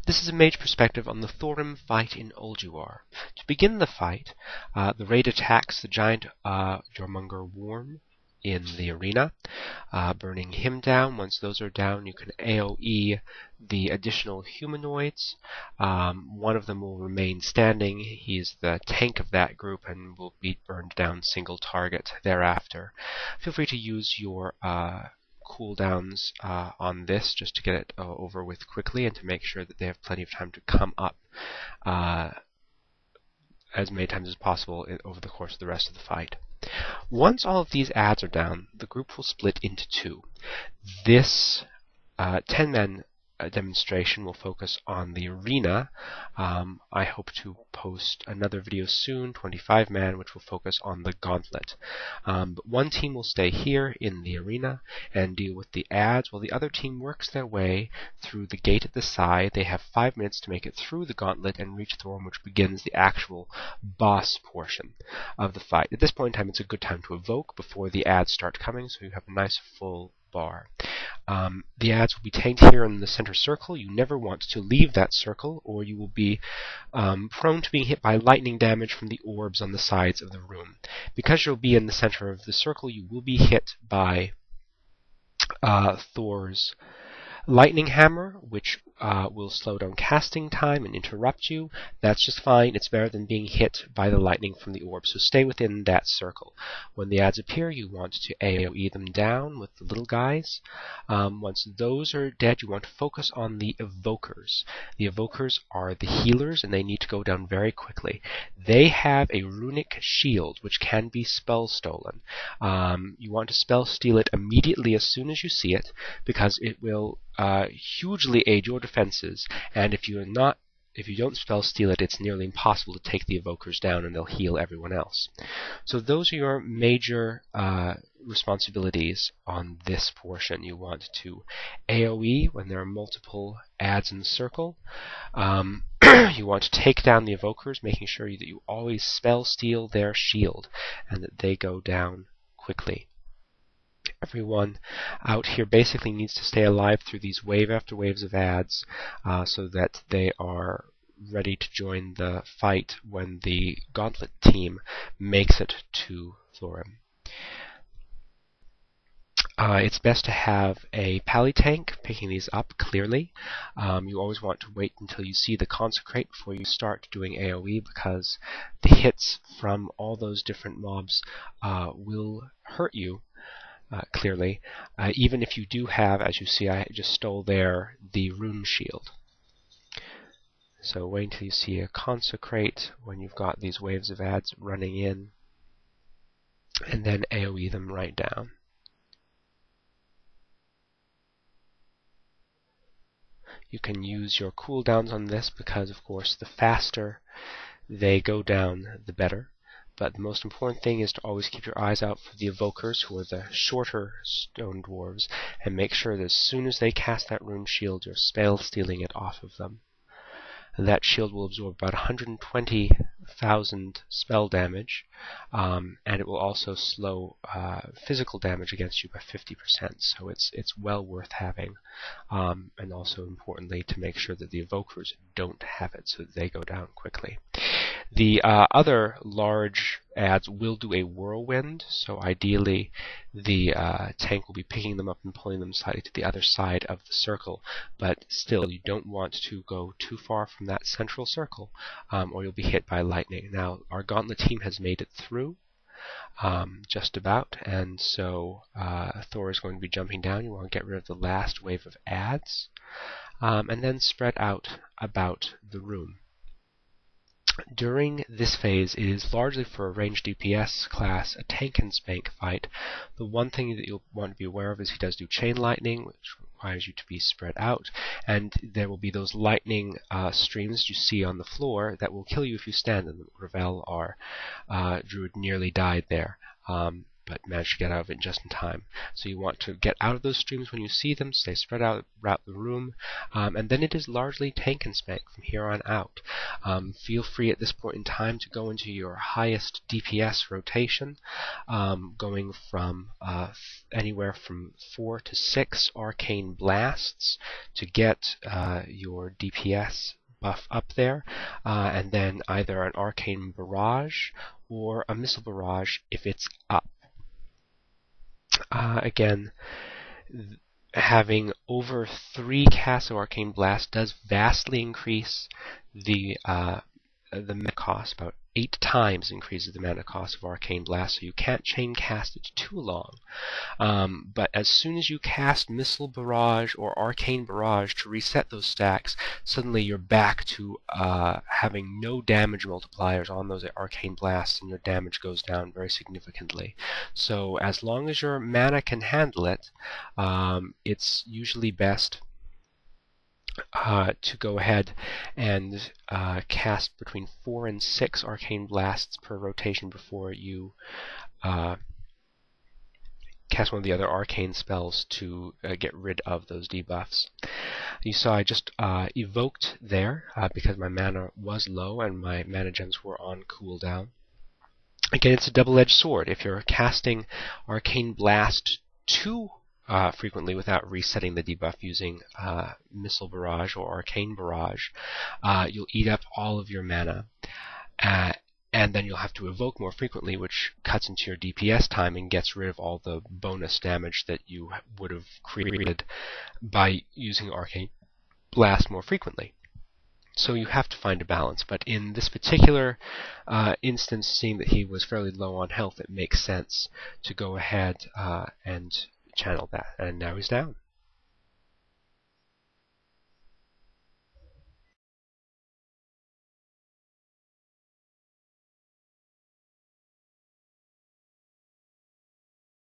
This is a Mage perspective on the Thorim fight in Ulduar. To begin the fight, the raid attacks the giant Jormungandr worm in the arena, burning him down. Once those are down, you can AoE the additional humanoids. One of them will remain standing. He's the tank of that group and will be burned down single target thereafter. Feel free to use your cooldowns on this just to get it over with quickly and to make sure that they have plenty of time to come up as many times as possible over the course of the rest of the fight. Once all of these adds are down, the group will split into two. This 10-man demonstration will focus on the arena. I hope to post another video soon, 25-man, which will focus on the gauntlet. But one team will stay here in the arena and deal with the adds while the other team works their way through the gate at the side. They have 5 minutes to make it through the gauntlet and reach Thorim, which begins the actual boss portion of the fight. At this point in time, it's a good time to evoke before the adds start coming, so you have a nice full bar. The adds will be tanked here in the center circle. You never want to leave that circle, or you will be prone to being hit by lightning damage from the orbs on the sides of the room. Because you'll be in the center of the circle, you will be hit by Thor's lightning hammer, which will slow down casting time and interrupt you. That's just fine. It's better than being hit by the lightning from the orb, so stay within that circle. When the adds appear, you want to AoE them down with the little guys. Once those are dead, you want to focus on the evokers. The evokers are the healers, and they need to go down very quickly. They have a runic shield, which can be spell stolen. You want to spell steal it immediately as soon as you see it, because it will hugely aid your defenses, and if you don't spell steal it, it's nearly impossible to take the evokers down, and they'll heal everyone else. So those are your major responsibilities on this portion. You want to AoE when there are multiple adds in the circle. You want to take down the evokers, making sure that you always spell steal their shield and that they go down quickly. Everyone out here basically needs to stay alive through these wave after waves of adds so that they are ready to join the fight when the gauntlet team makes it to Thorim. It's best to have a pally tank picking these up clearly. You always want to wait until you see the consecrate before you start doing AoE, because the hits from all those different mobs will hurt you. Clearly, even if you do have, as you see, I just stole there, the rune shield. So wait until you see a consecrate when you've got these waves of adds running in, and then AoE them right down. You can use your cooldowns on this because, of course, the faster they go down, the better. But the most important thing is to always keep your eyes out for the evokers, who are the shorter stone dwarves, and make sure that as soon as they cast that rune shield, you're spell stealing it off of them. And that shield will absorb about 120,000 spell damage, and it will also slow physical damage against you by 50%. So it's well worth having, and also importantly to make sure that the evokers don't have it, so that they go down quickly. The other large adds will do a whirlwind, so ideally the tank will be picking them up and pulling them slightly to the other side of the circle, but still you don't want to go too far from that central circle, or you'll be hit by lightning. Now, our gauntlet team has made it through, just about, and so Thor is going to be jumping down. You want to get rid of the last wave of adds, and then spread out about the room. During this phase, it is largely for a ranged DPS class, a tank and spank fight. The one thing that you'll want to be aware of is he does do chain lightning, which requires you to be spread out, and there will be those lightning streams you see on the floor that will kill you if you stand in them. Ravel, our druid, nearly died there but managed to get out of it just in time. So you want to get out of those streams when you see them, stay spread out throughout the room, and then it is largely tank and spank from here on out. Feel free at this point in time to go into your highest DPS rotation, going from anywhere from 4 to 6 arcane blasts to get your DPS buff up there, and then either an arcane barrage or a missile barrage if it's up. Again, having over 3 casts of arcane blast does vastly increase the mana cost, about 8 times increases the mana cost of arcane blast, so you can't chain cast it too long. But as soon as you cast missile barrage or arcane barrage to reset those stacks, suddenly you're back to having no damage multipliers on those arcane blasts, and your damage goes down very significantly. So as long as your mana can handle it, it's usually best to go ahead and cast between 4 and 6 arcane blasts per rotation before you cast one of the other arcane spells to get rid of those debuffs. You saw I just evoked there because my mana was low and my mana gems were on cooldown. Again, it's a double-edged sword. If you're casting arcane blast too frequently without resetting the debuff using missile barrage or arcane barrage, you'll eat up all of your mana, and then you'll have to evoke more frequently, which cuts into your DPS time and gets rid of all the bonus damage that you would have created by using arcane blast more frequently. So you have to find a balance, but in this particular instance, seeing that he was fairly low on health, it makes sense to go ahead and channel that, and now he's down.